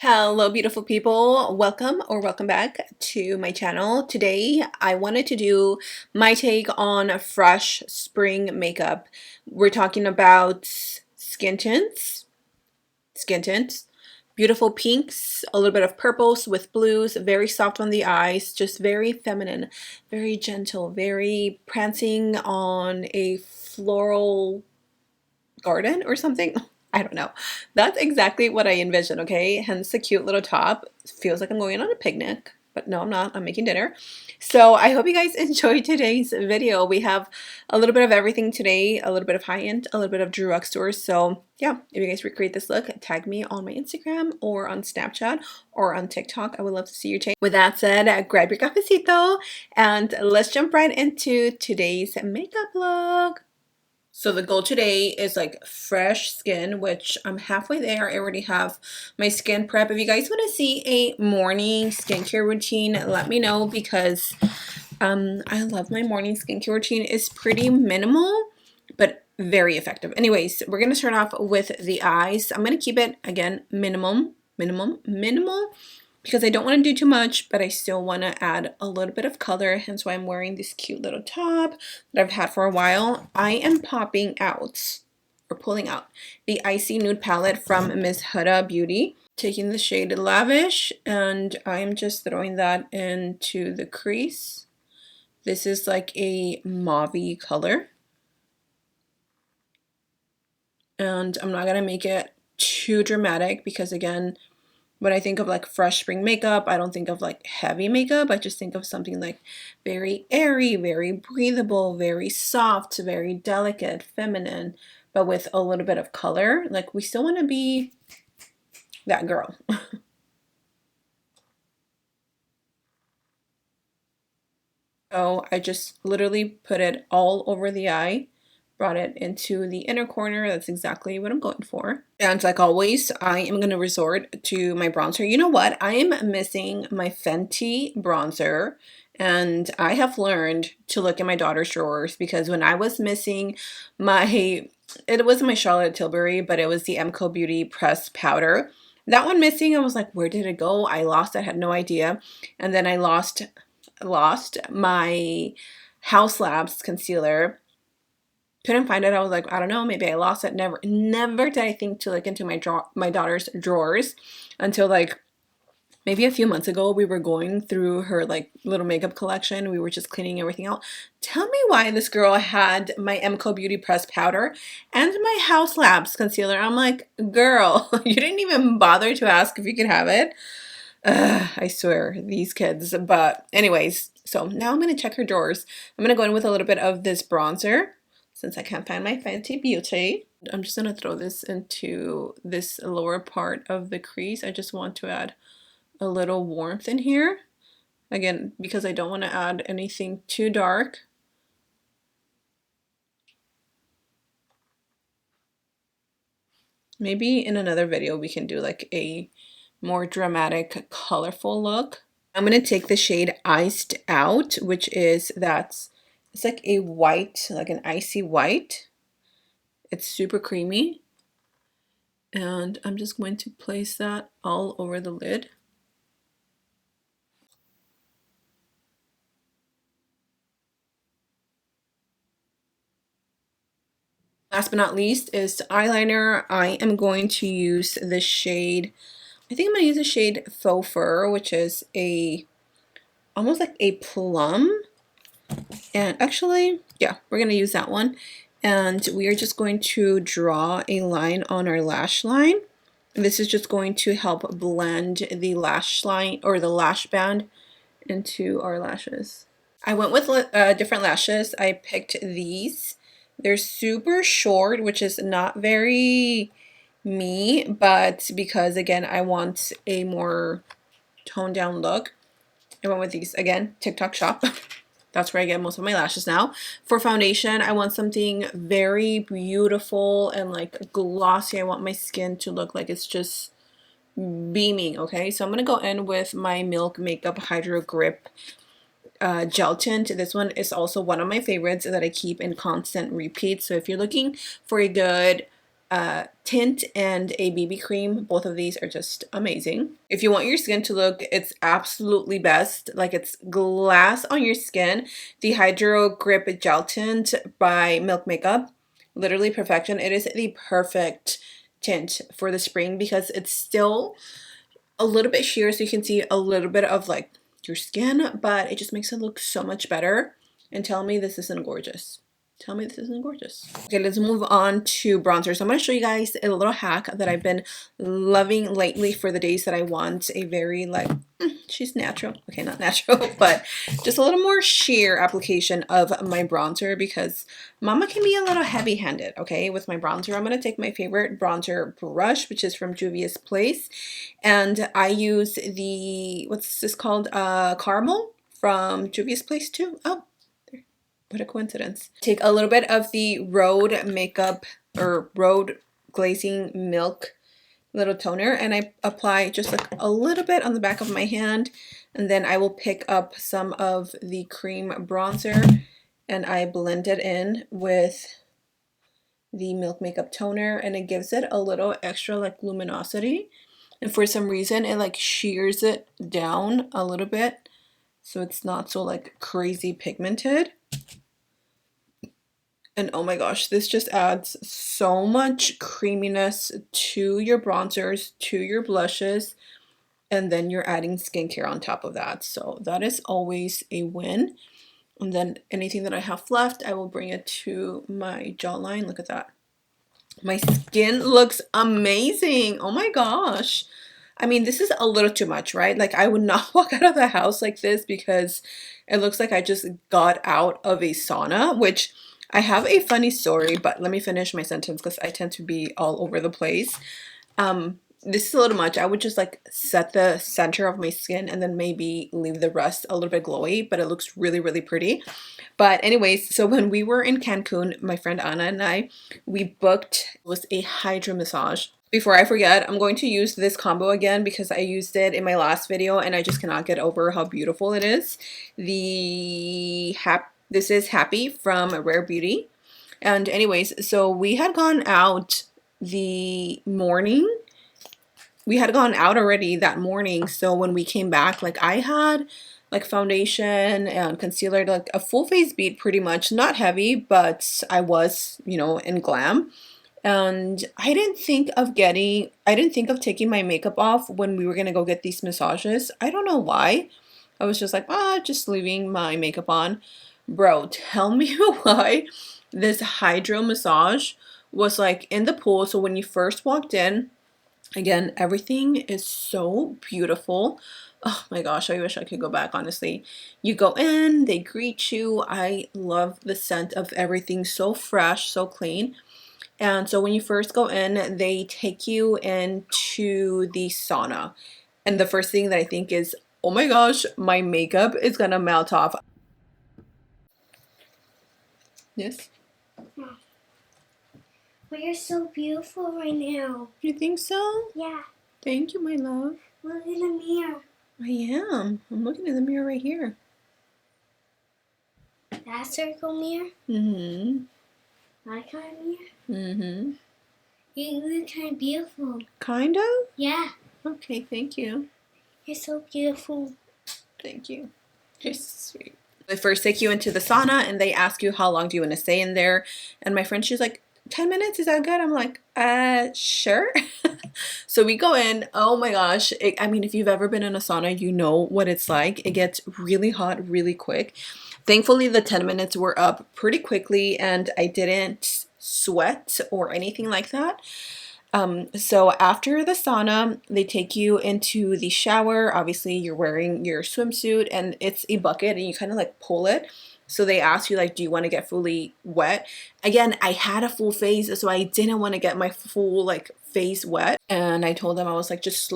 Hello beautiful people, welcome or welcome back to my channel. Today I wanted to do my take on fresh spring makeup. We're talking about skin tints, beautiful pinks, a little bit of purples with blues, very soft on the eyes, just very feminine, very gentle, very prancing on a floral garden or something. I don't know. That's exactly what I envision, okay? Hence the cute little top. Feels like I'm going on a picnic, but no, I'm not. I'm making dinner. So I hope you guys enjoyed today's video. We have a little bit of everything today, a little bit of high-end, a little bit of drugstore. So yeah, if you guys recreate this look, tag me on my Instagram or on Snapchat or on TikTok. I would love to see your take. With that said, grab your cafecito and let's jump right into today's makeup look. So the goal today is like fresh skin, which I'm halfway there. I already have my skin prep. If you guys want to see a morning skincare routine, let me know because I love my morning skincare routine. It's pretty minimal, but very effective. Anyways, we're going to start off with the eyes. I'm going to keep it, again, minimal, because I don't want to do too much, but I still want to add a little bit of color, hence why I'm wearing this cute little top that I've had for a while. I am popping out, or pulling out, the Icy Nude palette from Miss Huda Beauty. Taking the shade Lavish, and I am just throwing that into the crease. This is like a mauve-y color. And I'm not going to make it too dramatic because, again, when I think of like fresh spring makeup, I don't think of like heavy makeup. I just think of something like very airy, very breathable, very soft, very delicate, feminine, but with a little bit of color. Like, we still want to be that girl. So I just literally put it all over the eye, brought it into the inner corner. That's exactly what I'm going for. And like always, I am going to resort to my bronzer. You know what? I am missing my Fenty bronzer. And I have learned to look in my daughter's drawers because when I was missing my, it wasn't my Charlotte Tilbury, but it was the Emco Beauty Pressed Powder. That one missing, I was like, where did it go? I lost it, I had no idea. And then I lost my House Labs concealer. Couldn't find it. I was like, I don't know, maybe I lost it. Never did I think to look into my daughter's drawers until like maybe a few months ago. We were going through her like little makeup collection. We were just cleaning everything out. Tell me why this girl had my Emco Beauty Pressed Powder and my House Labs concealer. I'm like, girl, you didn't even bother to ask if you could have it. I swear, these kids. But anyways, so now I'm going to check her drawers. I'm going to go in with a little bit of this bronzer since I can't find my Fenty Beauty. I'm just going to throw this into this lower part of the crease. I just want to add a little warmth in here. Again, because I don't want to add anything too dark. Maybe in another video we can do like a more dramatic, colorful look. I'm going to take the shade Iced Out, which is it's like a white, like an icy white. It's super creamy. And I'm just going to place that all over the lid. Last but not least is eyeliner. I am going to use the shade, I think I'm going to use the shade Faux Fur, which is almost like a plum. And actually, yeah, we're going to use that one. And we are just going to draw a line on our lash line. This is just going to help blend the lash line or the lash band into our lashes. I went with different lashes. I picked these. They're super short, which is not very me, but because again, I want a more toned down look, I went with these. Again, TikTok shop. That's where I get most of my lashes now. For foundation, I want something very beautiful and like glossy. I want my skin to look like it's just beaming, okay? So I'm going to go in with my Milk Makeup Hydro Grip gel tint. This one is also one of my favorites that I keep in constant repeat. So if you're looking for a good Tint and a BB cream. Both of these are just amazing. If you want your skin to look its absolutely best, like it's glass on your skin, the Hydro Grip Gel Tint by Milk Makeup, literally perfection. It is the perfect tint for the spring because it's still a little bit sheer, so you can see a little bit of like your skin, but it just makes it look so much better. And tell me this isn't gorgeous. Tell me this isn't gorgeous. Okay, let's move on to bronzer. So I'm going to show you guys a little hack that I've been loving lately for the days that I want a very like, she's natural. Okay, not natural, but just a little more sheer application of my bronzer because mama can be a little heavy-handed, okay, with my bronzer. I'm going to take my favorite bronzer brush, which is from Juvia's Place. And I use the, what's this called? Caramel from Juvia's Place too. Oh, what a coincidence. Take a little bit of the Road Makeup or Road Glazing Milk little toner and I apply just like a little bit on the back of my hand, and then I will pick up some of the cream bronzer and I blend it in with the Milk Makeup toner, and it gives it a little extra like luminosity, and for some reason it like shears it down a little bit so it's not so like crazy pigmented. And oh my gosh, this just adds so much creaminess to your bronzers, to your blushes, and then you're adding skincare on top of that. So that is always a win. And then anything that I have left, I will bring it to my jawline. Look at that. My skin looks amazing. Oh my gosh. I mean, this is a little too much, right? Like I would not walk out of the house like this because it looks like I just got out of a sauna, which I have a funny story, but let me finish my sentence because I tend to be all over the place. This is a little much. I would just like set the center of my skin and then maybe leave the rest a little bit glowy, but it looks really, really pretty. But anyways, so when we were in Cancun, my friend Anna and I, we booked, it was a hydro massage. Before I forget, I'm going to use this combo again because I used it in my last video and I just cannot get over how beautiful it is. This is Happy from Rare Beauty. And anyways, so we had gone out the morning. We had gone out already that morning. So when we came back, like I had like foundation and concealer, like a full face beat pretty much. Not heavy, but I was, you know, in glam. And I didn't think of taking my makeup off when we were gonna go get these massages. I don't know why. I was just like, just leaving my makeup on. Bro, tell me why this hydro massage was like in the pool. So when you first walked in, again, everything is so beautiful. Oh my gosh, I wish I could go back, honestly. You go in, they greet you. I love the scent of everything, so fresh, so clean. And so when you first go in, they take you into the sauna. And the first thing that I think is, oh my gosh, my makeup is gonna melt off. Yes? Yeah. But you're so beautiful right now. You think so? Yeah. Thank you, my love. Look in the mirror. I am. I'm looking in the mirror right here. That circle mirror? Mm-hmm. My kind of mirror? Mm-hmm. You look kind of beautiful. Kind of? Yeah. Okay, thank you. You're so beautiful. Thank you. You're sweet. They first take you into the sauna and they ask you how long do you want to stay in there. And my friend, she's like, 10 minutes, is that good? I'm like, sure. So we go in. Oh my gosh. I mean, if you've ever been in a sauna, you know what it's like. It gets really hot really quick. Thankfully, the 10 minutes were up pretty quickly and I didn't sweat or anything like that. So after the sauna, they take you into the shower. Obviously, you're wearing your swimsuit and it's a bucket and you kind of like pull it. So they ask you like, do you want to get fully wet? Again, I had a full face, so I didn't want to get my full like face wet. And I told them, I was like, just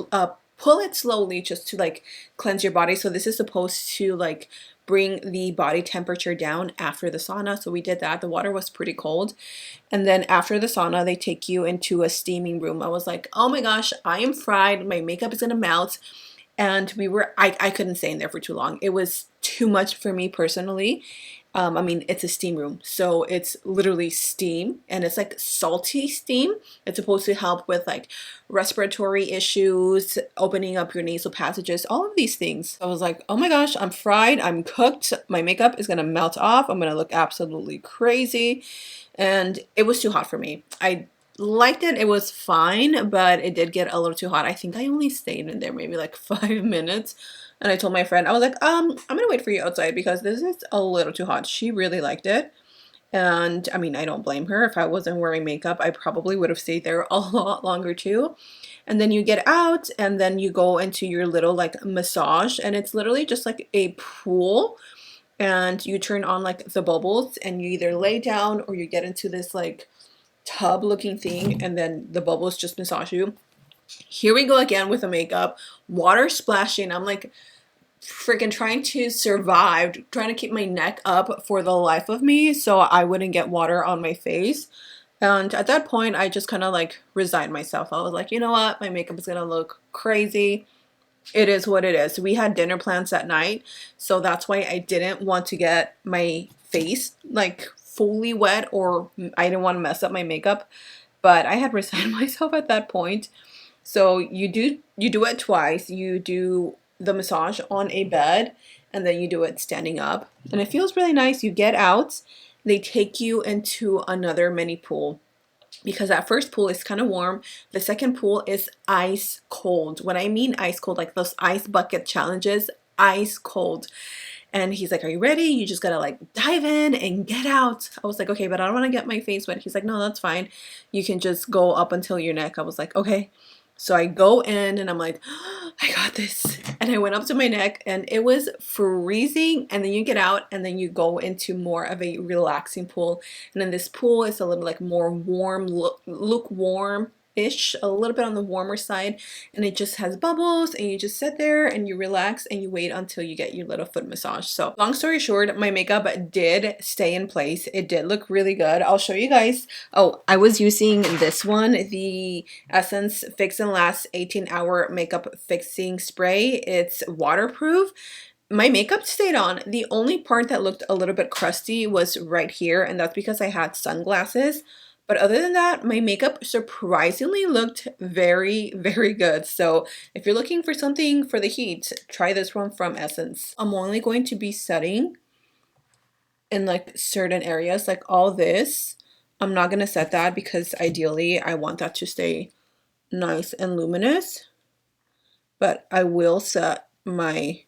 pull it slowly just to like cleanse your body. So this is supposed to like bring the body temperature down after the sauna. So we did that. The water was pretty cold. And then after the sauna, they take you into a steaming room. I was like, oh my gosh, I am fried. My makeup is gonna melt. And I couldn't stay in there for too long. It was too much for me personally. I mean, it's a steam room, so it's literally steam, and it's like salty steam. It's supposed to help with like respiratory issues, opening up your nasal passages, all of these things. I was like, oh my gosh, I'm fried, I'm cooked, my makeup is gonna melt off, I'm gonna look absolutely crazy. And it was too hot for me. I liked it, it was fine, but it did get a little too hot. I think I only stayed in there maybe like 5 minutes. And I told my friend, I was like, I'm gonna wait for you outside because this is a little too hot. She really liked it. And I mean, I don't blame her. If I wasn't wearing makeup, I probably would have stayed there a lot longer too. And then you get out and then you go into your little like massage, and it's literally just like a pool, and you turn on like the bubbles and you either lay down or you get into this like tub looking thing, and then the bubbles just massage you. Here we go again with the makeup, water splashing. I'm like freaking trying to survive, trying to keep my neck up for the life of me so I wouldn't get water on my face. And at that point, I just kind of like resigned myself. I was like, you know what? My makeup is gonna look crazy. It is what it is. We had dinner plans that night, so that's why I didn't want to get my face like fully wet, or I didn't want to mess up my makeup. But I had resigned myself at that point. So you do it twice. You do the massage on a bed, and then you do it standing up, and it feels really nice. You get out, they take you into another mini pool, because that first pool is kind of warm. The second pool is ice cold. When I mean ice cold, like those ice bucket challenges, ice cold. And he's like, are you ready? You just gotta like dive in and get out. I was like, okay, but I don't want to get my face wet. He's like, no, that's fine. You can just go up until your neck. I was like, okay. So I go in and I'm like, oh, I got this. And I went up to my neck and it was freezing. And then you get out and then you go into more of a relaxing pool. And then this pool is a little like more warm, lukewarm ish, a little bit on the warmer side, and it just has bubbles, and you just sit there and you relax and you wait until you get your little foot massage. So long story short, my makeup did stay in place. It did look really good. I'll show you guys. Oh, I was using this one, the Essence Fix and Last 18-hour makeup fixing spray. It's waterproof. My makeup stayed on. The only part that looked a little bit crusty was right here, and that's because I had sunglasses. But other than that, my makeup surprisingly looked very, very good. So if you're looking for something for the heat, try this one from Essence. I'm only going to be setting in like certain areas, like all this. I'm not going to set that because ideally I want that to stay nice and luminous. But I will set my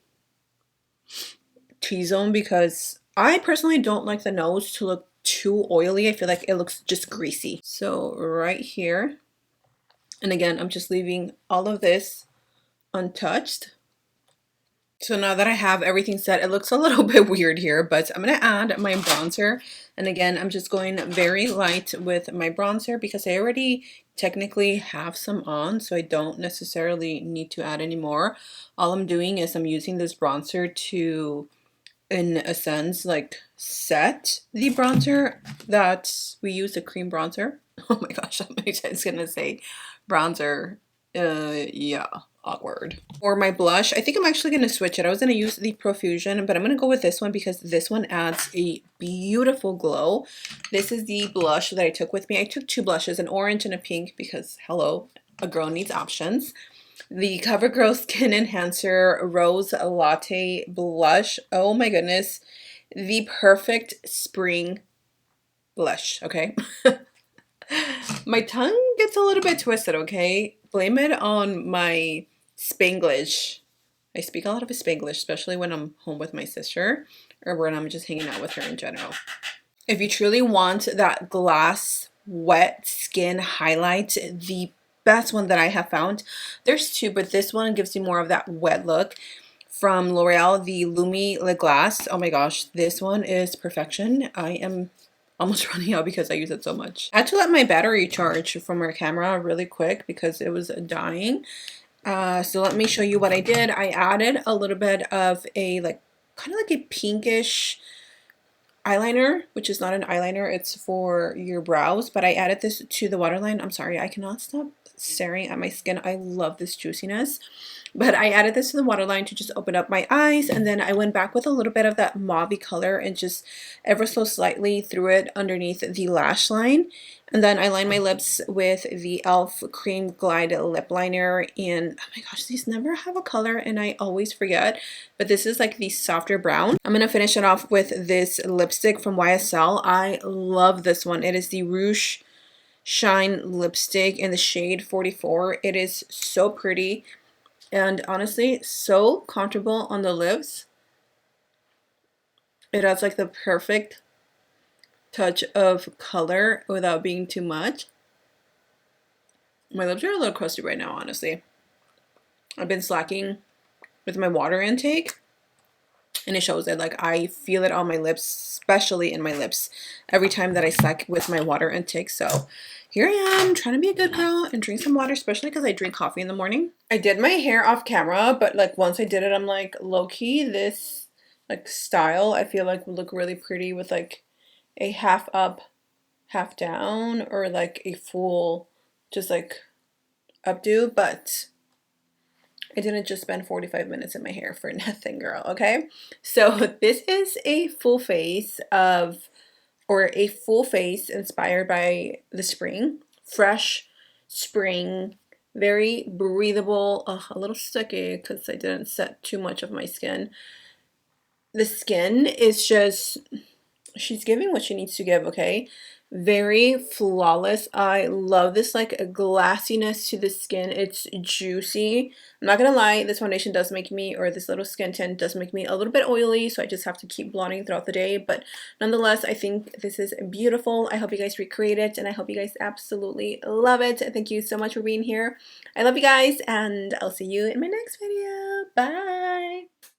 T-zone because I personally don't like the nose to look too oily. I feel like it looks just greasy. So right here, and again, I'm just leaving all of this untouched. So now that I have everything set, it looks a little bit weird here, but I'm going to add my bronzer. And again, I'm just going very light with my bronzer because I already technically have some on, so I don't necessarily need to add any more. All I'm doing is I'm using this bronzer to, in a sense, like set the bronzer that we use, the cream bronzer. Oh my gosh, I was gonna say bronzer. Yeah, awkward. For my blush, I think I'm actually gonna switch it. I was gonna use the Profusion, but I'm gonna go with this one because this one adds a beautiful glow. This is the blush that I took with me. I took two blushes, an orange and a pink, because hello, a girl needs options. The Covergirl Skin Enhancer Rose Latte Blush. Oh my goodness. The perfect spring blush, okay? My tongue gets a little bit twisted, okay? Blame it on my Spanglish. I speak a lot of Spanglish, especially when I'm home with my sister or when I'm just hanging out with her in general. If you truly want that glass wet skin highlight, the best one that I have found, there's two, but this one gives you more of that wet look, from L'Oreal, the Lumi Le Glace. Oh my gosh, this one is perfection. I am almost running out because I use it so much. I had to let my battery charge from our camera really quick because it was dying. So let me show you what I did. I added a little bit of a like kind of like a pinkish eyeliner, which is not an eyeliner, it's for your brows, but I added this to the waterline. I'm sorry, I cannot stop staring at my skin. I love this juiciness. But I added this to the waterline to just open up my eyes, and then I went back with a little bit of that mauve color and just ever so slightly threw it underneath the lash line. And then I lined my lips with the e.l.f. Cream Glide Lip Liner, and oh my gosh, these never have a color and I always forget, but this is like the softer brown. I'm gonna finish it off with this lipstick from YSL. I love this one. It is the Rouge Shine lipstick in the shade 44. It is so pretty and honestly so comfortable on the lips. It has like the perfect touch of color without being too much. My lips are a little crusty right now, honestly. I've been slacking with my water intake, and it shows it. Like, I feel it on my lips, especially in my lips, every time that I slack with my water intake. So here I am trying to be a good girl and drink some water, especially because I drink coffee in the morning. I did my hair off camera, but like once I did it, I'm like, low-key, this like style I feel like would look really pretty with like a half up, half down, or like a full just like updo. But I didn't just spend 45 minutes in my hair for nothing, girl, okay? So this is a full face of, or a full face inspired by the spring. Fresh spring, very breathable, a little sticky because I didn't set too much of my skin. The skin is just, she's giving what she needs to give, okay? Very flawless. I love this like glassiness to the skin. It's juicy. I'm not gonna lie, this foundation does make me, or this little skin tint does make me a little bit oily, so I just have to keep blotting throughout the day. But nonetheless, I think this is beautiful. I hope you guys recreate it, and I hope you guys absolutely love it. Thank you so much for being here. I love you guys, and I'll see you in my next video. Bye!